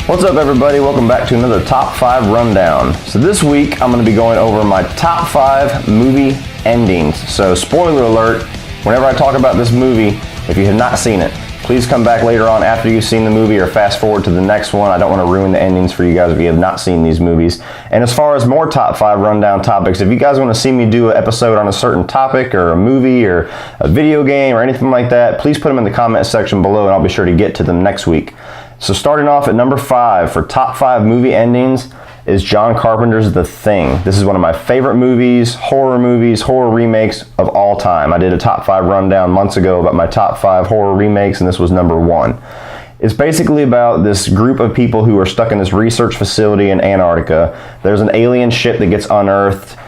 What's up, everybody? Welcome back to another Top 5 Rundown. So this week, I'm going to be going over my top 5 movie endings. So spoiler alert, whenever I talk about this movie, if you have not seen it, please come back later on after you've seen the movie or fast forward to the next one. I don't want to ruin the endings for you guys if you have not seen these movies. And as far as more top 5 rundown topics, if you guys want to see me do an episode on a certain topic or a movie or a video game or anything like that, please put them in the comment section below and I'll be sure to get to them next week. So starting off at number 5 for top 5 movie endings is John Carpenter's The Thing. This is one of my favorite movies, horror remakes of all time. I did a top 5 rundown months ago about my top 5 horror remakes, and this was number 1. It's basically about this group of people who are stuck in this research facility in Antarctica. There's an alien ship that gets unearthed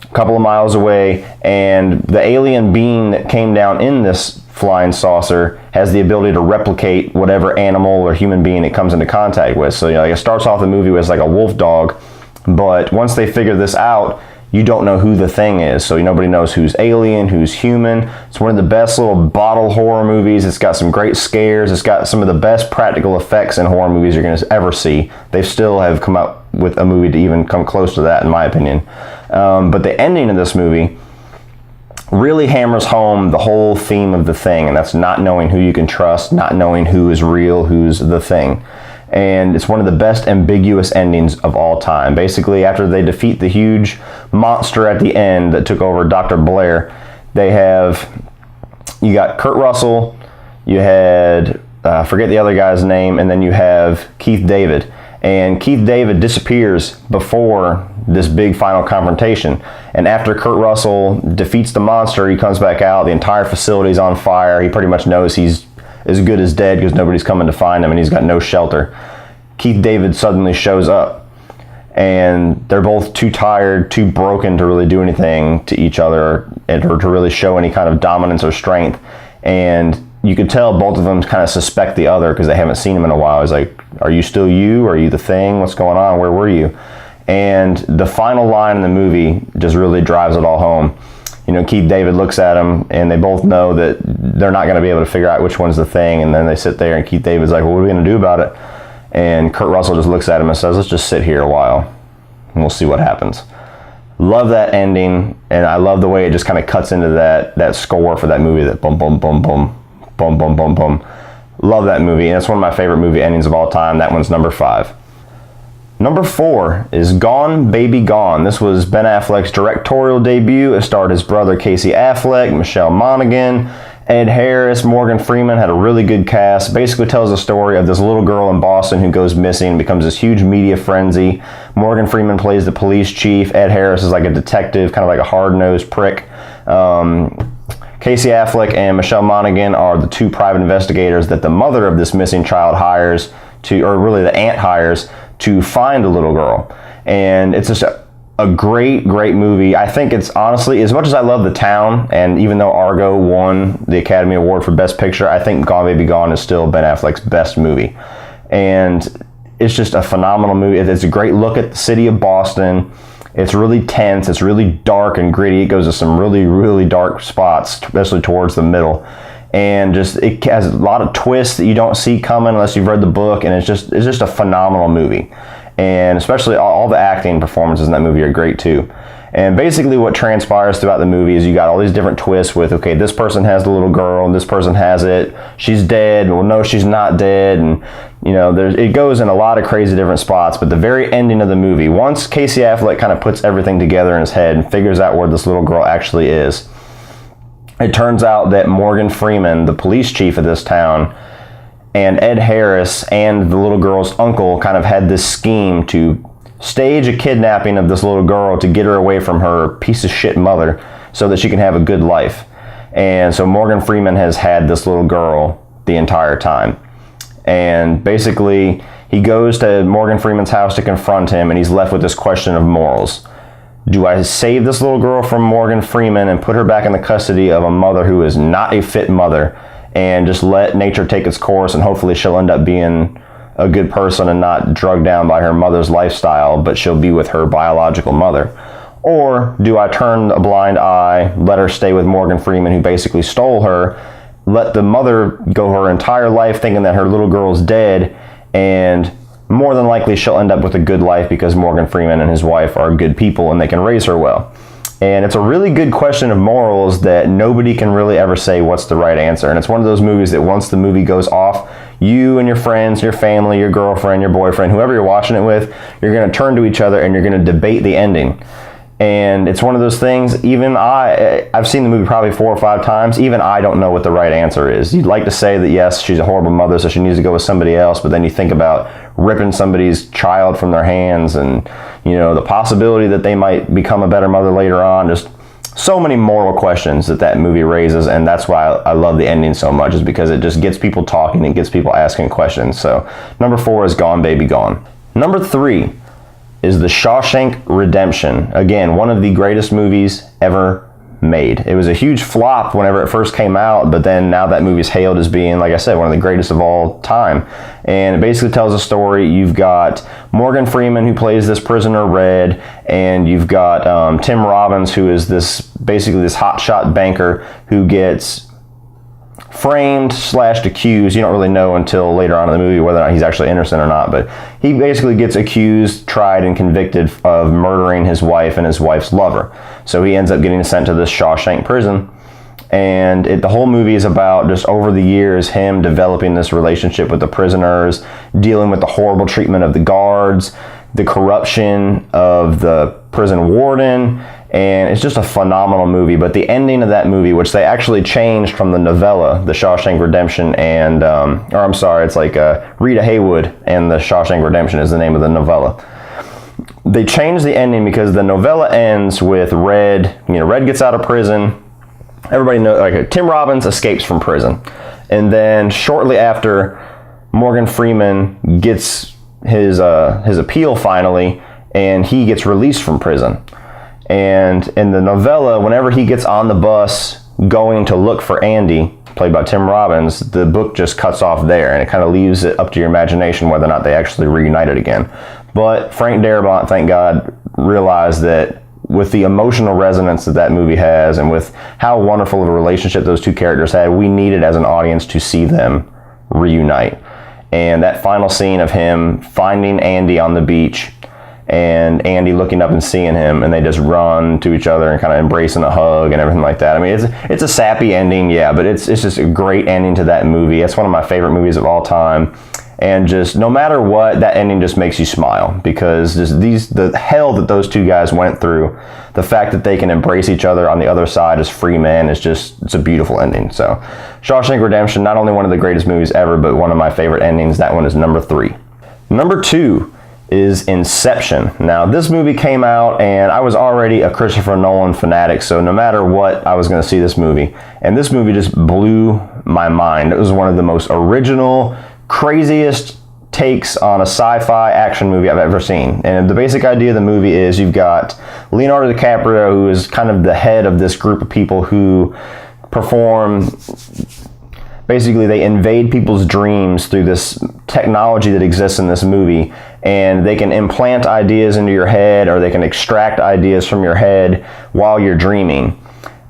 a couple of miles away, and the alien being that came down in this flying saucer has the ability to replicate whatever animal or human being it comes into contact with. So, it starts off the movie with like a wolf dog, but once they figure this out, you don't know who the thing is. So nobody knows who's alien, who's human. It's one of the best little bottle horror movies. It's got some great scares. It's got some of the best practical effects in horror movies you're going to ever see. They still have come up with a movie to even come close to that, in my opinion. But the ending of this movie really hammers home the whole theme of The Thing, and that's not knowing who you can trust, not knowing who is real, who's the thing. And it's one of the best ambiguous endings of all time. Basically, after they defeat the huge monster at the end that took over Dr. Blair, you got Kurt Russell, you had, forget the other guy's name, and then you have Keith David. And Keith David disappears before this big final confrontation. And after Kurt Russell defeats the monster, he comes back out, the entire facility's on fire. He pretty much knows he's as good as dead because nobody's coming to find him and he's got no shelter. Keith David suddenly shows up and they're both too tired, too broken to really do anything to each other or to really show any kind of dominance or strength. And you could tell both of them kind of suspect the other because they haven't seen him in a while. He's like, are you still you? Are you the thing? What's going on? Where were you? And the final line in the movie just really drives it all home. Keith David looks at him and they both know that they're not going to be able to figure out which one's the thing. And then they sit there and Keith David's like, well, what are we going to do about it? And Kurt Russell just looks at him and says, let's just sit here a while and we'll see what happens. Love that ending. And I love the way it just kind of cuts into that score for that movie, that boom, boom, boom, boom, boom, boom, boom, boom. Love that movie. And it's one of my favorite movie endings of all time. That one's number 5. Number 4 is Gone, Baby Gone. This was Ben Affleck's directorial debut. It starred his brother Casey Affleck, Michelle Monaghan, Ed Harris, Morgan Freeman. Had a really good cast. Basically tells the story of this little girl in Boston who goes missing and becomes this huge media frenzy. Morgan Freeman plays the police chief. Ed Harris is like a detective, kind of like a hard-nosed prick. Casey Affleck and Michelle Monaghan are the 2 private investigators that the mother of this missing child hires or really the aunt hires to find a little girl. And it's just a great movie. I think it's honestly, as much as I love The Town, and even though Argo won the Academy Award for Best Picture, I think Gone Baby Gone is still Ben Affleck's best movie. And it's just a phenomenal movie. It's a great look at the city of Boston. It's really tense. It's really dark and gritty. It goes to some really dark spots, especially towards the middle. And it has a lot of twists that you don't see coming unless you've read the book, and it's just a phenomenal movie. And especially all the acting performances in that movie are great too. And basically what transpires throughout the movie is you got all these different twists with, okay, this person has the little girl and this person has it. She's dead. Well, no, she's not dead. And it goes in a lot of crazy different spots. But the very ending of the movie, once Casey Affleck kind of puts everything together in his head and figures out where this little girl actually is, it turns out that Morgan Freeman, the police chief of this town, and Ed Harris and the little girl's uncle kind of had this scheme to stage a kidnapping of this little girl to get her away from her piece of shit mother so that she can have a good life. And so Morgan Freeman has had this little girl the entire time. And basically, he goes to Morgan Freeman's house to confront him, and he's left with this question of morals. Do I save this little girl from Morgan Freeman and put her back in the custody of a mother who is not a fit mother and just let nature take its course and hopefully she'll end up being a good person and not drugged down by her mother's lifestyle, but she'll be with her biological mother? Or do I turn a blind eye, let her stay with Morgan Freeman, who basically stole her, let the mother go her entire life thinking that her little girl's dead, and more than likely she'll end up with a good life because Morgan Freeman and his wife are good people and they can raise her well. And it's a really good question of morals that nobody can really ever say what's the right answer. And it's one of those movies that once the movie goes off, you and your friends, your family, your girlfriend, your boyfriend, whoever you're watching it with, you're going to turn to each other and you're going to debate the ending. And it's one of those things, even I've seen the movie probably 4 or 5 times, even I don't know what the right answer is. You'd like to say that yes, she's a horrible mother, so she needs to go with somebody else, but then you think about ripping somebody's child from their hands and, you know, the possibility that they might become a better mother later on. Just so many moral questions that movie raises, and that's why I love the ending so much, is because it just gets people talking and gets people asking questions. So number 4 is Gone Baby Gone. Number 3 is The Shawshank Redemption. Again, one of the greatest movies ever made. It was a huge flop whenever it first came out, but then now that movie's hailed as being, like I said, one of the greatest of all time. And it basically tells a story. You've got Morgan Freeman, who plays this prisoner Red, and you've got Tim Robbins, who is basically this hotshot banker who gets framed / accused. You don't really know until later on in the movie whether or not he's actually innocent or not, but he basically gets accused, tried, and convicted of murdering his wife and his wife's lover. So he ends up getting sent to this Shawshank prison, and the whole movie is about just over the years him developing this relationship with the prisoners, dealing with the horrible treatment of the guards, the corruption of the prison warden, and it's just a phenomenal movie. But the ending of that movie, which they actually changed from the novella, The Shawshank Redemption, and it's like Rita Hayworth and The Shawshank Redemption is the name of the novella. They changed the ending because the novella ends with Red. Red gets out of prison. Everybody knows, like, Tim Robbins escapes from prison, and then shortly after, Morgan Freeman gets his appeal finally, and he gets released from prison. And in the novella, whenever he gets on the bus going to look for Andy, played by Tim Robbins, the book just cuts off there, and it kind of leaves it up to your imagination whether or not they actually reunited again. But Frank Darabont, thank God, realized that with the emotional resonance that movie has, and with how wonderful of a relationship those two characters had, we needed as an audience to see them reunite. And that final scene of him finding Andy on the beach, and Andy looking up and seeing him, and they just run to each other and kind of embracing a hug and everything like that. I mean, it's a sappy ending, yeah, but it's just a great ending to that movie. It's one of my favorite movies of all time. And just no matter what, that ending just makes you smile, because the hell that those two guys went through, the fact that they can embrace each other on the other side as free men it's a beautiful ending. So Shawshank Redemption, not only one of the greatest movies ever, but one of my favorite endings. That one is number 3. Number 2 is Inception. Now, this movie came out, and I was already a Christopher Nolan fanatic, so no matter what, I was going to see this movie. And this movie just blew my mind. It was one of the most original, craziest takes on a sci-fi action movie I've ever seen. And the basic idea of the movie is you've got Leonardo DiCaprio, who is kind of the head of this group of people who perform... Basically, they invade people's dreams through this technology that exists in this movie, and they can implant ideas into your head, or they can extract ideas from your head while you're dreaming.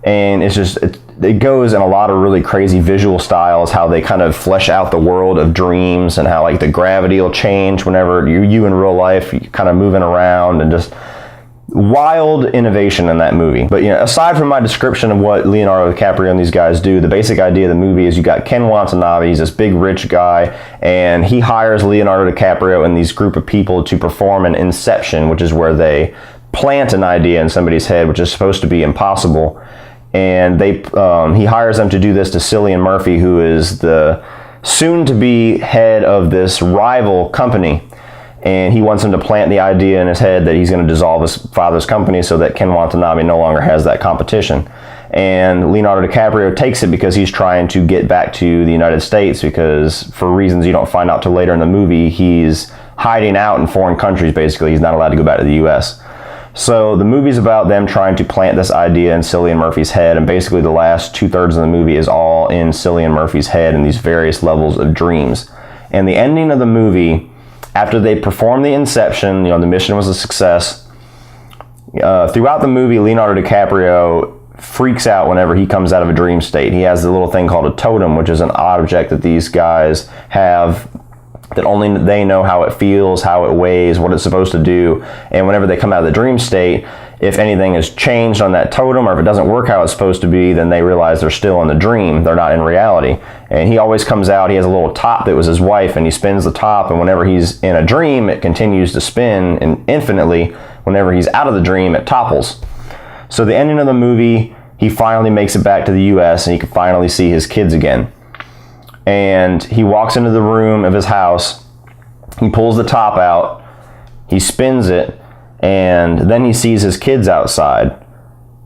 And it goes in a lot of really crazy visual styles, how they kind of flesh out the world of dreams, and how like the gravity will change whenever you in real life, you kind of moving around, and just wild innovation in that movie. But aside from my description of what Leonardo DiCaprio and these guys do, the basic idea of the movie is you got Ken Watanabe. He's this big rich guy, and he hires Leonardo DiCaprio and these group of people to perform an inception, which is where they plant an idea in somebody's head, which is supposed to be impossible. And he hires them to do this to Cillian Murphy, who is the soon-to-be head of this rival company. And he wants him to plant the idea in his head that he's going to dissolve his father's company so that Ken Watanabe no longer has that competition. And Leonardo DiCaprio takes it because he's trying to get back to the United States, because for reasons you don't find out till later in the movie, he's hiding out in foreign countries, basically. He's not allowed to go back to the U.S. So the movie's about them trying to plant this idea in Cillian Murphy's head, and basically the last 2/3 of the movie is all in Cillian Murphy's head in these various levels of dreams. And the ending of the movie, after they performed the inception, the mission was a success. Throughout the movie, Leonardo DiCaprio freaks out whenever he comes out of a dream state. He has the little thing called a totem, which is an object that these guys have that only they know how it feels, how it weighs, what it's supposed to do. And whenever they come out of the dream state, if anything has changed on that totem, or if it doesn't work how it's supposed to be, then they realize they're still in the dream. They're not in reality. And he always comes out, he has a little top that was his wife, and he spins the top, and whenever he's in a dream, it continues to spin, and infinitely, whenever he's out of the dream, it topples. So the ending of the movie, he finally makes it back to the US, and he can finally see his kids again. And he walks into the room of his house, he pulls the top out, he spins it, and then he sees his kids outside.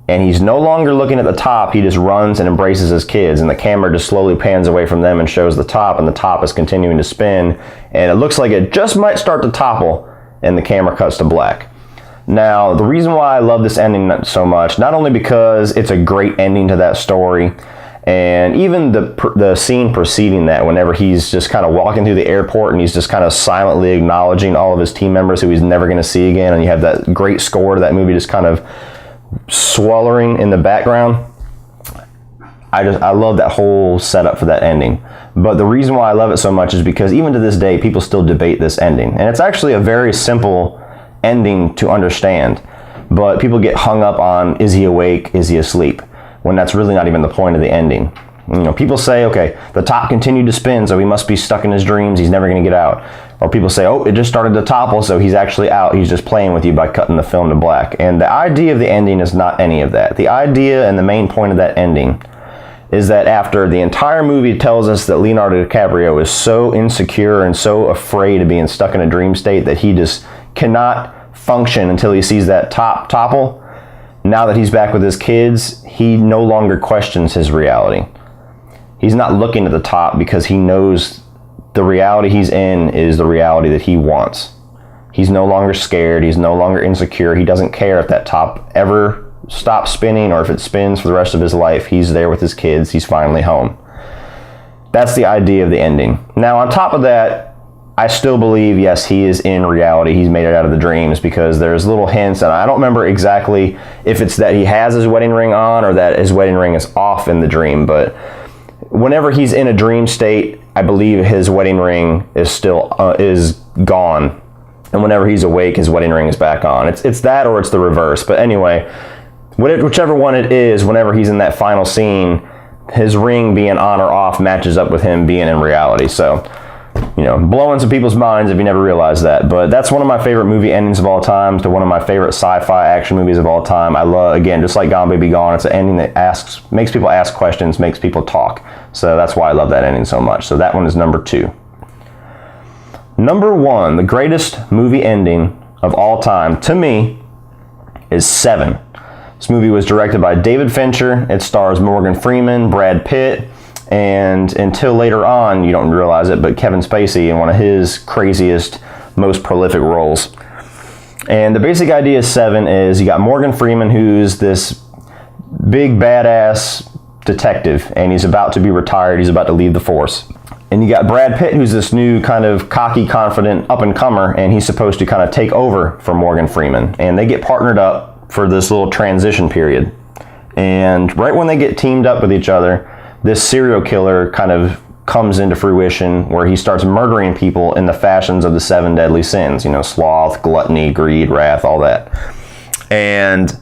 And he's no longer looking at the top, he just runs and embraces his kids, and the camera just slowly pans away from them and shows the top, and the top is continuing to spin, and it looks like it just might start to topple, and the camera cuts to black. Now, the reason why I love this ending so much, not only because it's a great ending to that story, and even the scene preceding that, whenever he's just kind of walking through the airport and he's just kind of silently acknowledging all of his team members who he's never going to see again, and you have that great score to that movie just kind of sweltering in the background. I love that whole setup for that ending. But the reason why I love it so much is because even to this day, people still debate this ending. And it's actually a very simple ending to understand. But people get hung up on, is he awake, is he asleep? When that's really not even the point of the ending. You know, people say, okay, the top continued to spin, so he must be stuck in his dreams, he's never going to get out. Or people say, oh, it just started to topple, so he's actually out, he's just playing with you by cutting the film to black. And the idea of the ending is not any of that. The idea and the main point of that ending is that after the entire movie tells us that Leonardo DiCaprio is so insecure and so afraid of being stuck in a dream state that he just cannot function until he sees that top topple, now that he's back with his kids, he no longer questions his reality. He's not looking at the top because he knows the reality he's in is the reality that he wants. He's no longer scared. He's no longer insecure. He doesn't care if that top ever stops spinning or if it spins for the rest of his life. He's there with his kids. He's finally home. That's the idea of the ending. Now, on top of that, I still believe, yes, he is in reality. He's made it out of the dreams, because there's little hints, and I don't remember exactly if it's that he has his wedding ring on or that his wedding ring is off in the dream, but whenever he's in a dream state, I believe his wedding ring is still is gone, and whenever he's awake, his wedding ring is back on. It's that, or it's the reverse. But anyway, whichever one it is, whenever he's in that final scene, his ring being on or off matches up with him being in reality. So, you know, blowing some people's minds if you never realized that. But that's one of my favorite movie endings of all time, to one of my favorite sci-fi action movies of all time. I love, again, just like Gone Baby Gone, it's an ending that makes people ask questions, makes people talk. So that's why I love that ending so much. So that one is number 2. Number 1, the greatest movie ending of all time, to me, is Seven. This movie was directed by David Fincher. It stars Morgan Freeman, Brad Pitt, and until later on, you don't realize it, but Kevin Spacey in one of his craziest, most prolific roles. And the basic idea of Seven is you got Morgan Freeman, who's this big badass detective, and he's about to be retired, he's about to leave the force. And you got Brad Pitt, who's this new kind of cocky, confident up-and-comer, and he's supposed to kind of take over for Morgan Freeman. And they get partnered up for this little transition period. And right when they get teamed up with each other, this serial killer kind of comes into fruition, where he starts murdering people in the fashions of the 7 deadly sins, you know, sloth, gluttony, greed, wrath, all that. And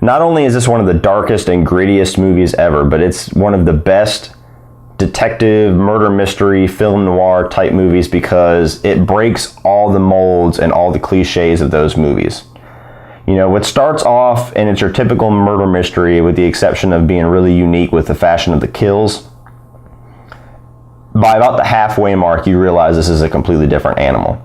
not only is this one of the darkest and grittiest movies ever, but it's one of the best detective, murder mystery, film noir type movies, because it breaks all the molds and all the cliches of those movies. You know, it starts off and it's your typical murder mystery, with the exception of being really unique with the fashion of the kills. By about the halfway mark, you realize this is a completely different animal.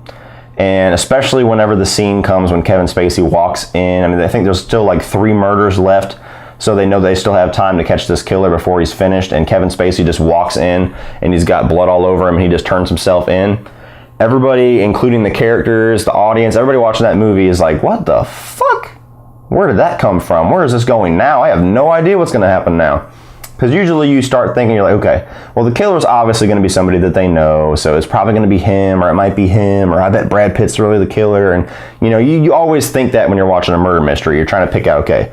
And especially whenever the scene comes when Kevin Spacey walks in. I mean, I think there's still like 3 murders left, so they know they still have time to catch this killer before he's finished. And Kevin Spacey just walks in and he's got blood all over him and he just turns himself in. Everybody, including the characters, the audience, everybody watching that movie is like, what the fuck? Where did that come from? Where is this going now? I have no idea what's going to happen now. Because usually you start thinking, you're like, okay, well, the killer's obviously going to be somebody that they know, so it's probably going to be him, or it might be him, or I bet Brad Pitt's really the killer. And, you know, you always think that when you're watching a murder mystery. You're trying to pick out, okay,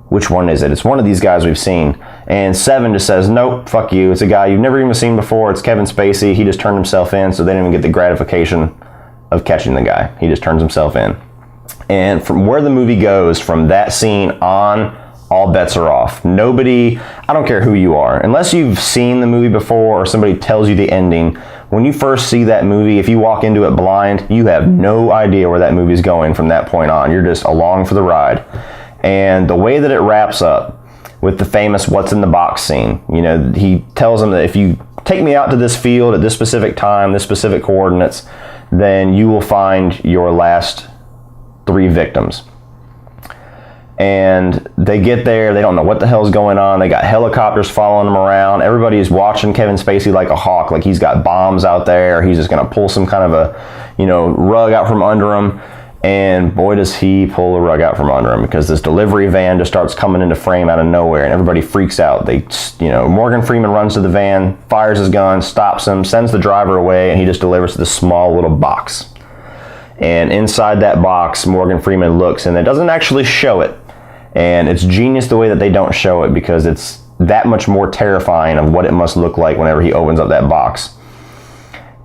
which one is it? It's one of these guys we've seen. And 7 just says, nope, fuck you. It's a guy you've never even seen before. It's Kevin Spacey. He just turned himself in, so they didn't even get the gratification of catching the guy. He just turns himself in. And from where the movie goes, from that scene on, all bets are off. Nobody, I don't care who you are, unless you've seen the movie before or somebody tells you the ending, when you first see that movie, if you walk into it blind, you have no idea where that movie's going from that point on. You're just along for the ride. And the way that it wraps up with the famous what's in the box scene, you know, he tells them that if you take me out to this field at this specific time, this specific coordinates, then you will find your last 3 victims. And they get there, they don't know what the hell's going on. They got helicopters following them around. Everybody's watching Kevin Spacey like a hawk, like he's got bombs out there. He's just gonna pull some kind of a, you know, rug out from under him. And boy, does he pull a rug out from under him, because this delivery van just starts coming into frame out of nowhere, and everybody freaks out. They, you know, Morgan Freeman runs to the van, fires his gun, stops him, sends the driver away, and he just delivers this small little box. And inside that box, Morgan Freeman looks, and it doesn't actually show it. And it's genius the way that they don't show it, because it's that much more terrifying of what it must look like whenever he opens up that box.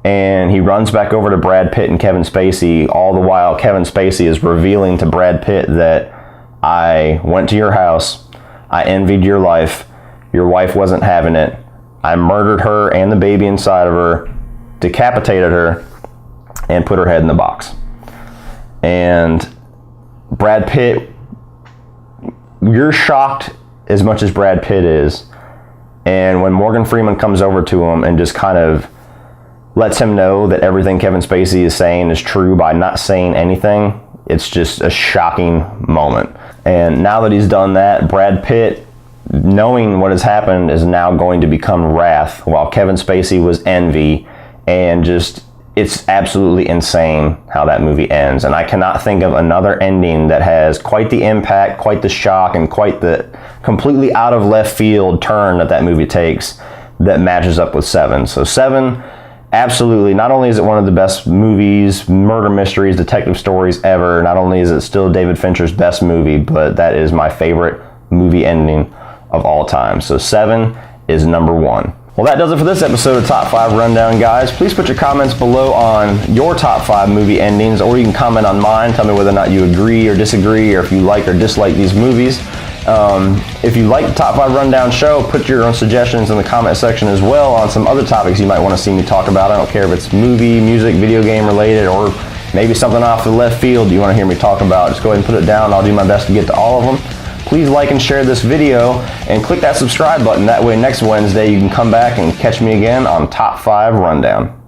And he runs back over to Brad Pitt and Kevin Spacey, all the while Kevin Spacey is revealing to Brad Pitt that I went to your house, I envied your life, your wife wasn't having it, I murdered her and the baby inside of her, decapitated her, and put her head in the box. And Brad Pitt, you're shocked as much as Brad Pitt is. And when Morgan Freeman comes over to him and just kind of lets him know that everything Kevin Spacey is saying is true by not saying anything, it's just a shocking moment. And now that he's done that, Brad Pitt, knowing what has happened, is now going to become wrath, while Kevin Spacey was envy. And just, it's absolutely insane how that movie ends. And I cannot think of another ending that has quite the impact, quite the shock, and quite the completely out of left field turn that that movie takes that matches up with 7. So 7, absolutely, not only is it one of the best movies, murder mysteries, detective stories ever, not only is it still David Fincher's best movie, but that is my favorite movie ending of all time. So 7 is number 1. Well, that does it for this episode of Top 5 Rundown, guys. Please put your comments below on your top 5 movie endings, or you can comment on mine. Tell me whether or not you agree or disagree, or if you like or dislike these movies. If you like the Top 5 Rundown show, put your own suggestions in the comment section as well on some other topics you might want to see me talk about. I don't care if it's movie, music, video game related, or maybe something off the left field you want to hear me talk about. Just go ahead and put it down. I'll do my best to get to all of them. Please like and share this video, and click that subscribe button. That way next Wednesday you can come back and catch me again on Top 5 Rundown.